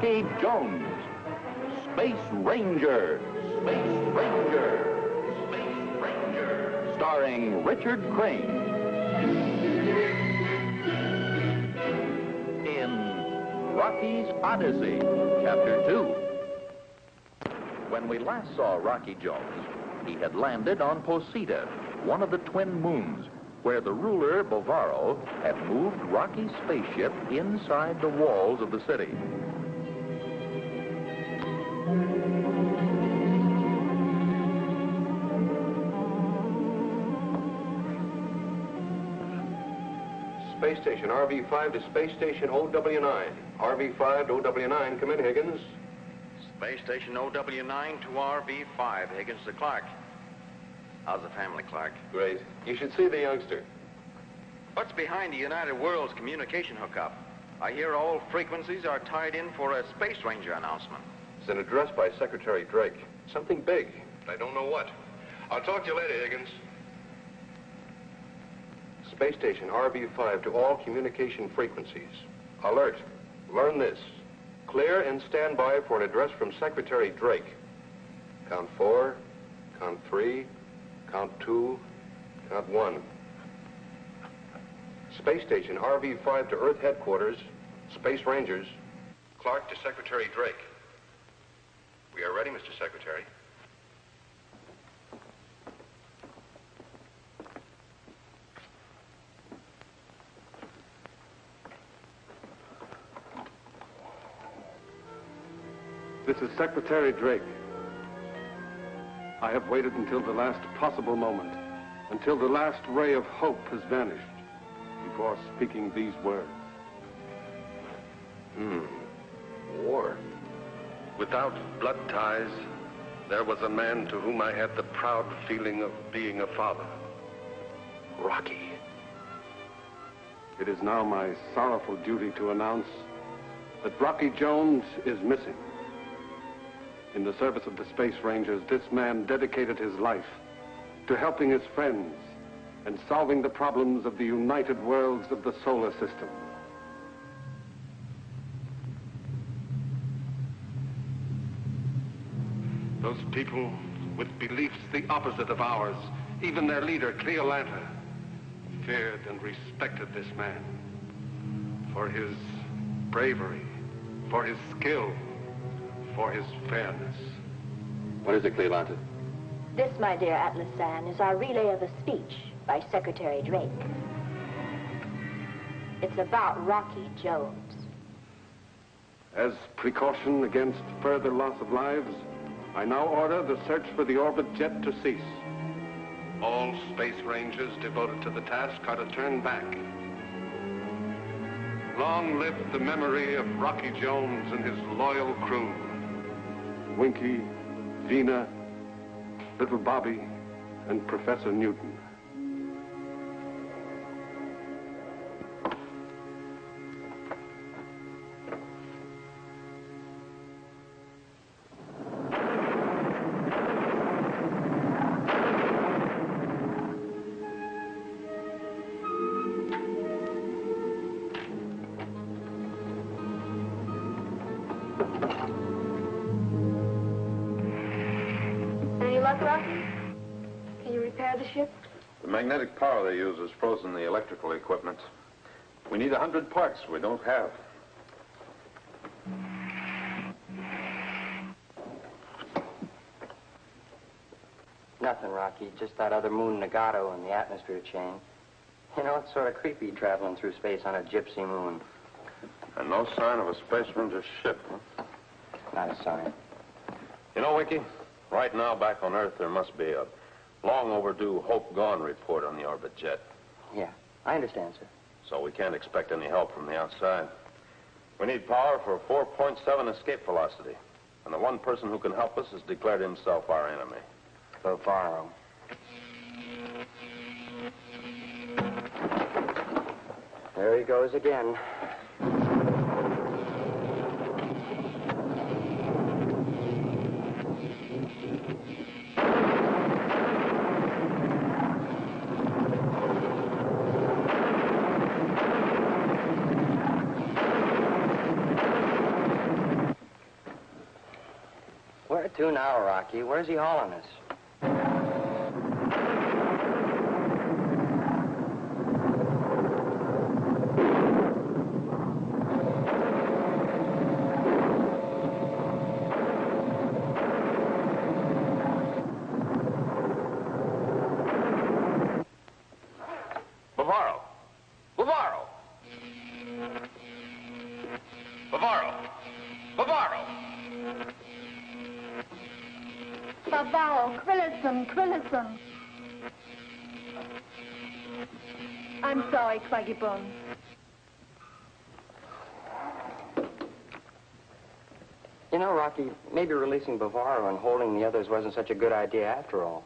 Rocky Jones, Space Ranger, Space Ranger, Space Ranger, starring Richard Crane. In Rocky's Odyssey, Chapter 2. When we last saw Rocky Jones, he had landed on Posita, one of the twin moons, where the ruler, Bovaro, had moved Rocky's spaceship inside the walls of the city. Space Station RV-5 to Space Station OW9. RV-5 to OW9, come in, Higgins. Space Station OW9 to RV-5, Higgins to Clark. How's the family, Clark? Great. You should see the youngster. What's behind the United Worlds communication hookup? I hear all frequencies are tied in for a Space Ranger announcement. It's an address by Secretary Drake. Something big, but I don't know what. I'll talk to you later, Higgins. Space Station RV-5 to all communication frequencies. Alert. Learn this. Clear and stand by for an address from Secretary Drake. Count 4, count 3, count 2, count 1. Space Station RV-5 to Earth Headquarters, Space Rangers. Clark to Secretary Drake. We are ready, Mr. Secretary. This is Secretary Drake. I have waited until the last possible moment, until the last ray of hope has vanished, before speaking these words. War. Without blood ties, there was a man to whom I had the proud feeling of being a father. Rocky. It is now my sorrowful duty to announce that Rocky Jones is missing. In the service of the Space Rangers, this man dedicated his life to helping his friends and solving the problems of the united worlds of the solar system. Those people with beliefs the opposite of ours, even their leader, Cleolanta, feared and respected this man for his bravery, for his skill, for his fairness. What is it, Cleolanta? This, my dear Atlas San, is our relay of a speech by Secretary Drake. It's about Rocky Jones. As precaution against further loss of lives, I now order the search for the orbit jet to cease. All Space Rangers devoted to the task are to turn back. Long live the memory of Rocky Jones and his loyal crew. Winky, Vina, Little Bobby, and Professor Newton. Rocky? Can you repair the ship? The magnetic power they use has frozen the electrical equipment. We need 100 parts we don't have. Nothing, Rocky. Just that other moon, Nagato, and the atmosphere change. You know, it's sort of creepy traveling through space on a gypsy moon. And no sign of a Space Ranger ship, huh? Not a sign. You know, Winky, right now back on Earth there must be a long overdue Hope Gone report on the orbit jet. Yeah, I understand, sir. So we can't expect any help from the outside. We need power for 4.7 escape velocity. And the one person who can help us has declared himself our enemy. Bovaro. There he goes again. to now, Rocky. Where's he hauling us? Bavaro! Bavaro! Bavaro! Bavaro! Bavaro, Quillison. I'm sorry, Quaggy Bones. You know, Rocky, maybe releasing Bavaro and holding the others wasn't such a good idea after all.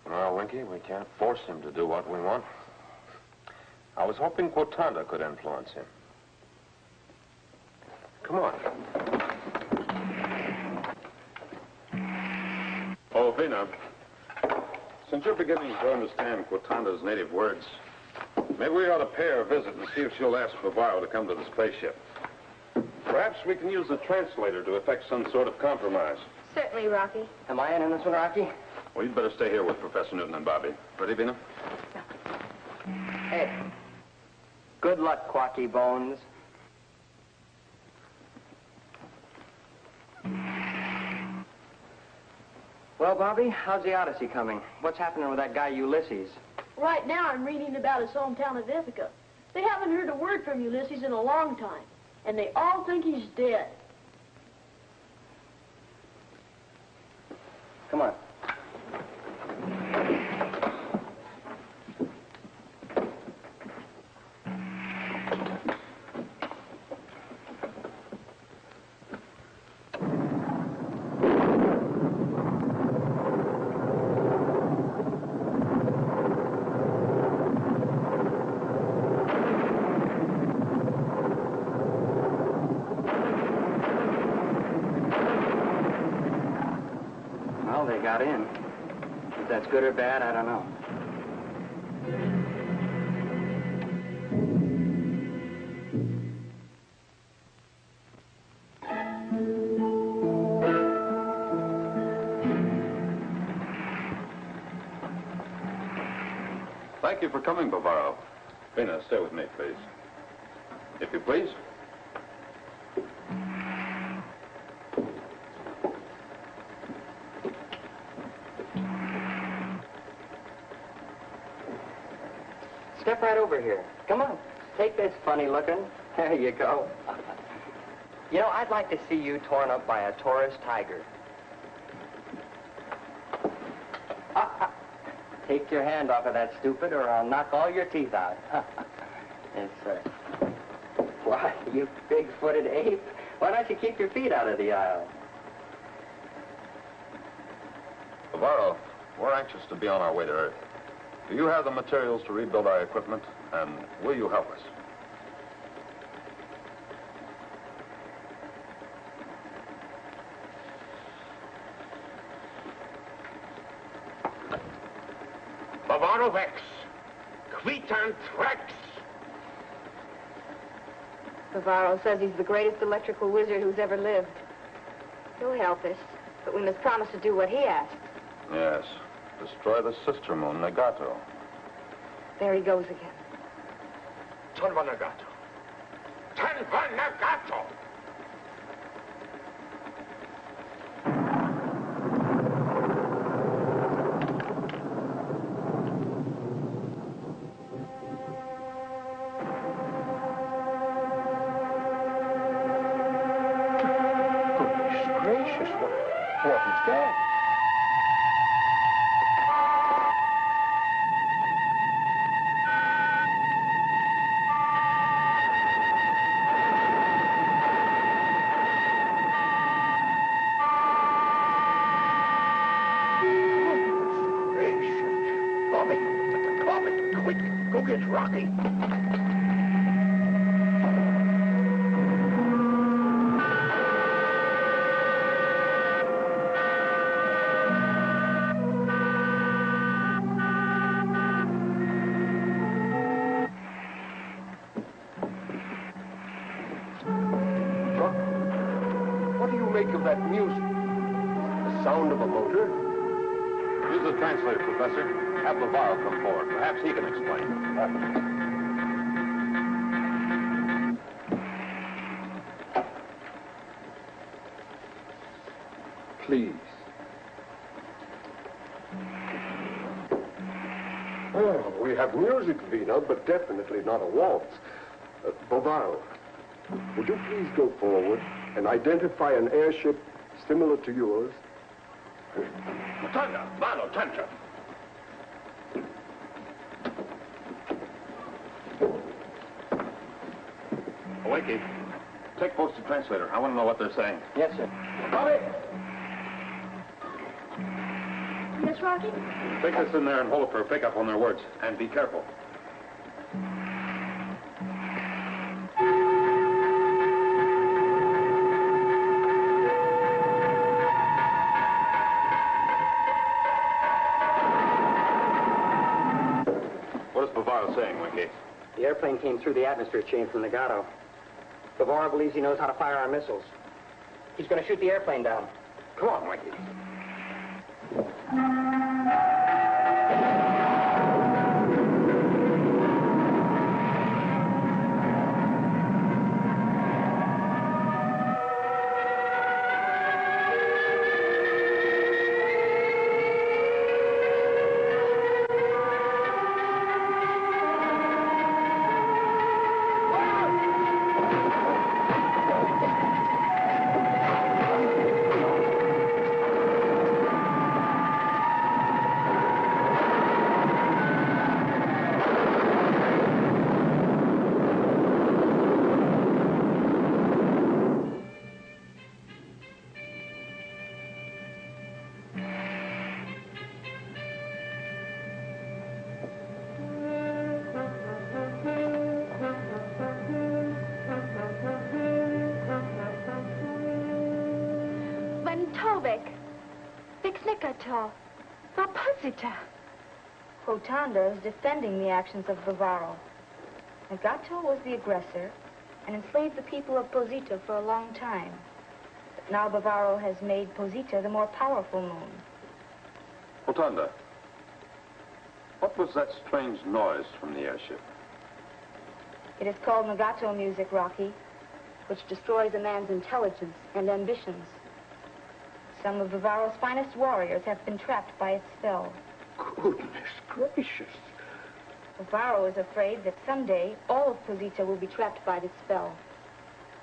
Well, Winky, we can't force him to do what we want. I was hoping Quotanda could influence him. Come on. Oh, Vina, since you're beginning to understand Quotanda's native words, maybe we ought to pay her a visit and see if she'll ask Bavaro to come to the spaceship. Perhaps we can use the translator to effect some sort of compromise. Certainly, Rocky. Am I in this one, Rocky? Well, you'd better stay here with Professor Newton and Bobby. Ready, Vina? Hey. Good luck, Quacky Bones. Well, Bobby, how's the Odyssey coming? What's happening with that guy Ulysses? Right now, I'm reading about his hometown of Ithaca. They haven't heard a word from Ulysses in a long time, and they all think he's dead. Come on. Well, they got in. If that's good or bad, I don't know. Thank you for coming, Bavaro. Vina, stay with me, please. If you please. Step right over here. Come on. Take this funny looking. There you go. You know, I'd like to see you torn up by a Taurus tiger. Take your hand off of that stupid or I'll knock all your teeth out. Yes, sir. Why, you big-footed ape. Why don't you keep your feet out of the aisle? Bavaro, we're anxious to be on our way to Earth. Do you have the materials to rebuild our equipment, and will you help us? Bavarovex, Quitant Rex. Bavaro says he's the greatest electrical wizard who's ever lived. He'll help us, but we must promise to do what he asks. Yes. Destroy the sister moon, Nagato. There he goes again. Tanva Nagato. Tanva Nagato! Goodness gracious, what is that? Go get Rocky. What do you make of that music? The sound of a motor. Use the translator, Professor. Have Bavaro come forward. Perhaps he can explain. Please. Oh, we have music, Vina, but definitely not a waltz. Bavaro, would you please go forward and identify an airship similar to yours? Matanda, Malo, Tantra. Wakey, take post to translator. I want to know what they're saying. Yes, sir. Bobby! Yes, Rocky? Take this in there and hold it for a pickup on their words. And be careful. What is Bavaro saying, Wakey? The airplane came through the atmosphere chain from Nagato. Bavaro believes he knows how to fire our missiles. He's going to shoot the airplane down. Come on, Wakey. Rotanda is defending the actions of Bavaro. Nagato was the aggressor and enslaved the people of Posita for a long time. But now Bavaro has made Posita the more powerful moon. Rotanda, what was that strange noise from the airship? It is called Nagato music, Rocky, which destroys a man's intelligence and ambitions. Some of Bavaro's finest warriors have been trapped by its spell. Goodness gracious. Bavaro is afraid that someday all of Posita will be trapped by this spell.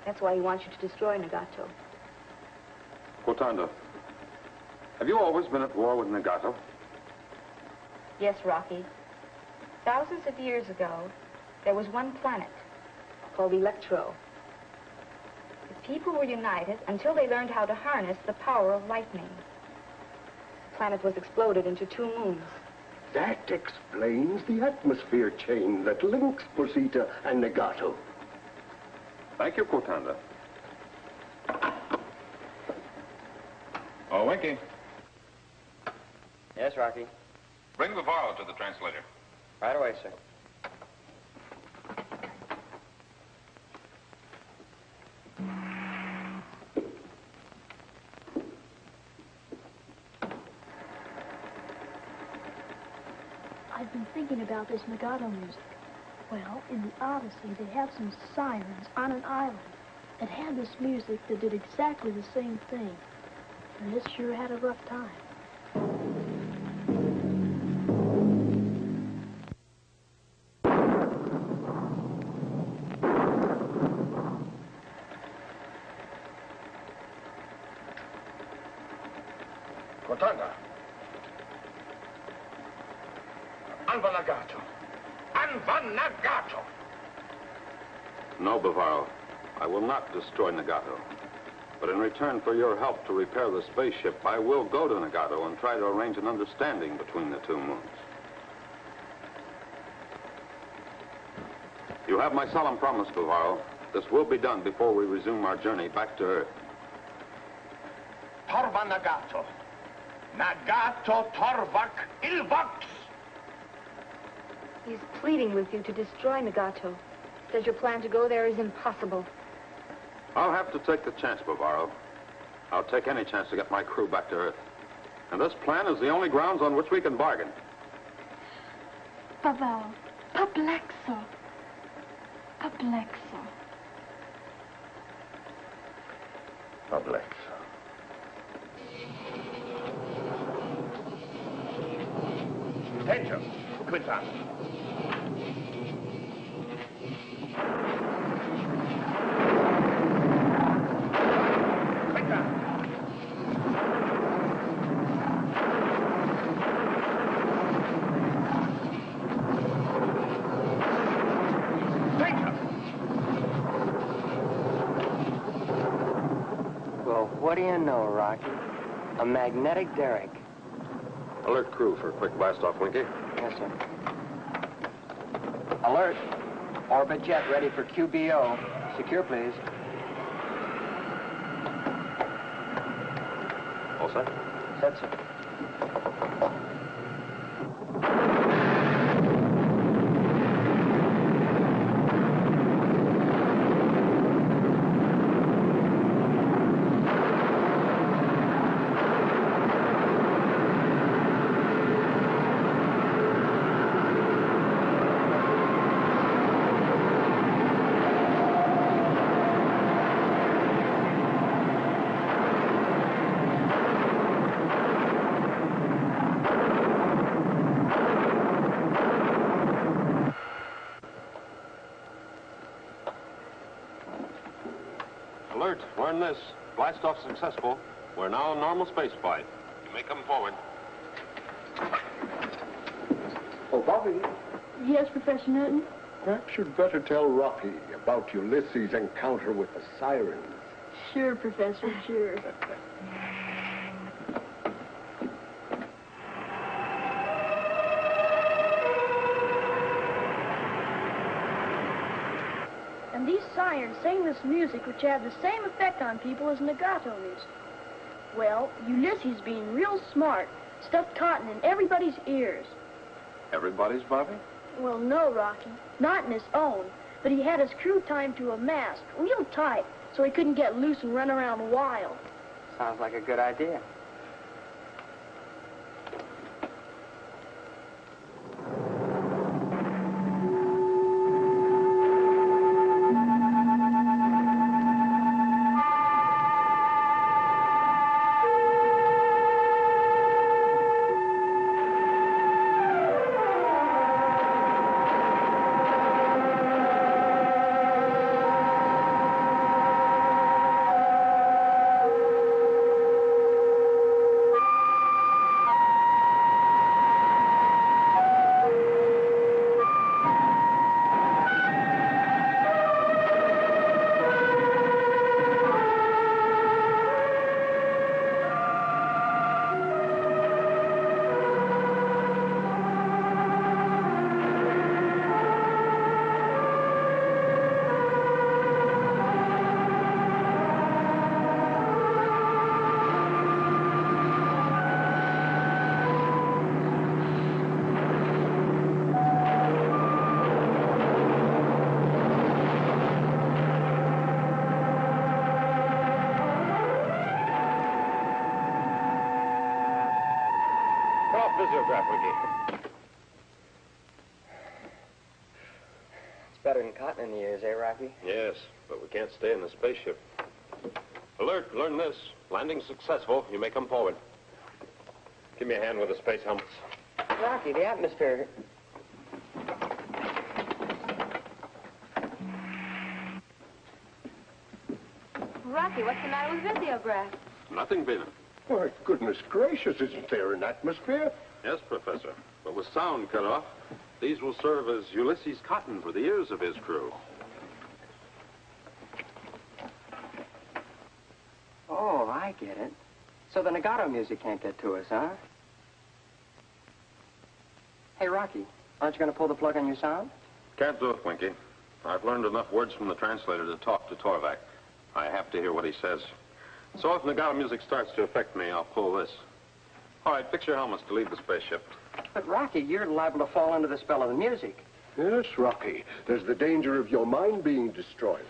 That's why he wants you to destroy Nagato. Rotanda, have you always been at war with Nagato? Yes, Rocky. Thousands of years ago, there was one planet called Electro. The people were united until they learned how to harness the power of lightning. The planet was exploded into 2 moons. That explains the atmosphere chain that links Posita and Nagato. Thank you, Rotanda. Oh, Winky. Yes, Rocky. Bring Bavaro to the translator. Right away, sir. I've been thinking about this Nagato music. Well, in the Odyssey, they have some sirens on an island that had this music that did exactly the same thing. And this sure had a rough time. Rotanda. Anva Nagato. Anva Nagato. No, Bavaro. I will not destroy Nagato. But in return for your help to repair the spaceship, I will go to Nagato and try to arrange an understanding between the 2 moons. You have my solemn promise, Bavaro. This will be done before we resume our journey back to Earth. Torva Nagato. Nagato Torvak Ilvox. He's pleading with you to destroy Nagato. Says your plan to go there is impossible. I'll have to take the chance, Bavaro. I'll take any chance to get my crew back to Earth. And this plan is the only grounds on which we can bargain. Pavel, perplexo. Perplexo. Perplexo. Attention, Quintan. What do you know, Rocky? A magnetic derrick. Alert crew for a quick blast-off, Winky. Yes, sir. Alert. Orbit jet ready for QBO. Secure, please. All set? Set, sir. Alert, learn this. Blast-off successful. We're now in normal space flight. You may come forward. Oh, Bobby, Yes, Professor Newton? perhaps you'd better tell Rocky about Ulysses' encounter with the sirens. Sure, Professor, sure. And these sirens sang this music which had the same effect on people as legato music. Well, Ulysses, being real smart, stuffed cotton in everybody's ears. Everybody's, Bobby? Well, no, Rocky. Not in his own. But he had his crew timed to a mast, real tight, so he couldn't get loose and run around wild. Sounds like a good idea. Visiograph, Winky. It's better than cotton in the ears, eh, Rocky? Yes, but we can't stay in the spaceship. Alert, learn this. Landing successful. You may come forward. Give me a hand with the space helmets. Rocky, the atmosphere... Rocky, what's the matter with Visiograph? Nothing, Bina. Why, goodness gracious, isn't there an atmosphere? Yes, Professor. But with sound cut off, these will serve as Ulysses' cotton for the ears of his crew. Oh, I get it. So the legato music can't get to us, huh? Hey, Rocky, aren't you going to pull the plug on your sound? Can't do it, Winky. I've learned enough words from the translator to talk to Torvak. I have to hear what he says. So if legato music starts to affect me, I'll pull this. All right, fix your helmets to leave the spaceship. But, Rocky, you're liable to fall under the spell of the music. Yes, Rocky. There's the danger of your mind being destroyed.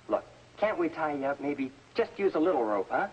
Look, can't we tie you up? Maybe just use a little rope, huh?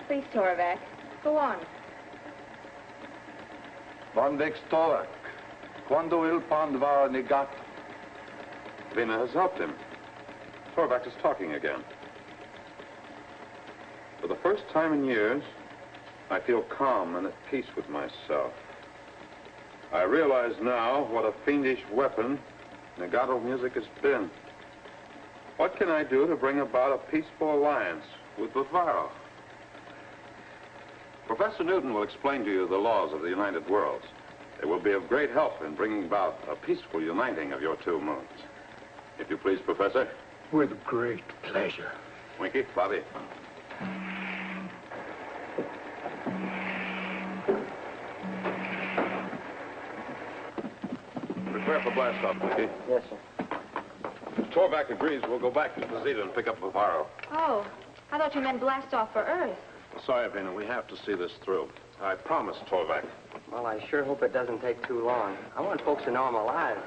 Please, Torvac. Go on. Von Vextorak. Quando il pandva negato. Vina has helped him. Torvac is talking again. For the first time in years, I feel calm and at peace with myself. I realize now what a fiendish weapon Nagato music has been. What can I do to bring about a peaceful alliance with Bavaro? Professor Newton will explain to you the laws of the United Worlds. It will be of great help in bringing about a peaceful uniting of your two moons. If you please, Professor. With great pleasure. Winky, Bobby. Prepare for blast-off, Winky. Yes, sir. If Torvac agrees, we'll go back to Posita and pick up Bavaro. Oh, I thought you meant blast off for Earth. Sorry, Vina, we have to see this through. I promised Torvac. Well, I sure hope it doesn't take too long. I want folks to know I'm alive.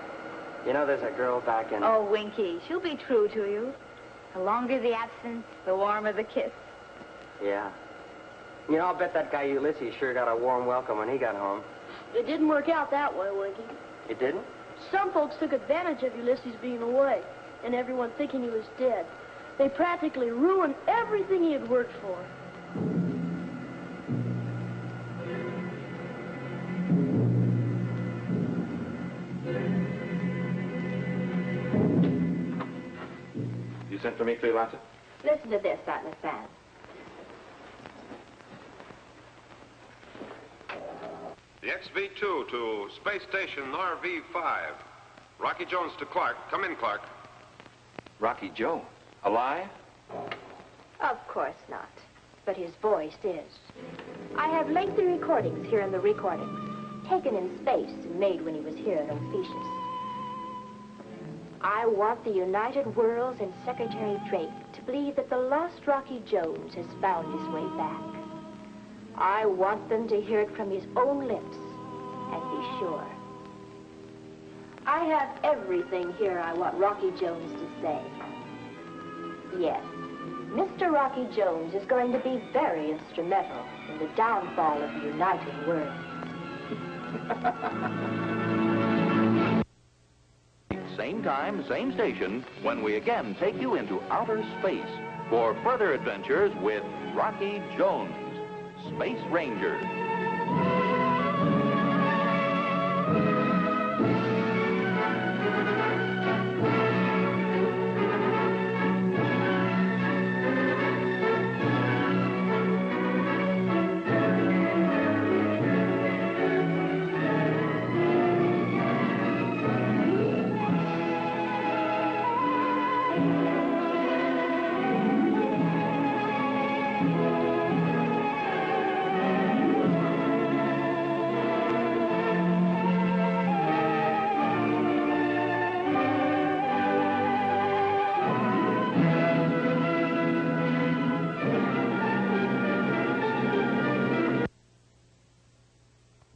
You know, there's a girl back in... Oh, Winky, she'll be true to you. The longer the absence, the warmer the kiss. Yeah. You know, I'll bet that guy Ulysses sure got a warm welcome when he got home. It didn't work out that way, Winky. It didn't? Some folks took advantage of Ulysses being away, and everyone thinking he was dead. They practically ruined everything he had worked for. You sent for me, Cleolata? Listen to this, Atlas San. The XV-2 to Space Station RV-5. Rocky Jones to Clark. Come in, Clark. Rocky Joe. Alive? Of course not. But his voice is. I have lengthy recordings here in the recordings, taken in space and made when he was here in Ophiuchus. I want the United Worlds and Secretary Drake to believe that the lost Rocky Jones has found his way back. I want them to hear it from his own lips and be sure. I have everything here I want Rocky Jones to say. Yes, Mr. Rocky Jones is going to be very instrumental in the downfall of the United Worlds. Same time, same station, when we again take you into outer space for further adventures with Rocky Jones, Space Ranger.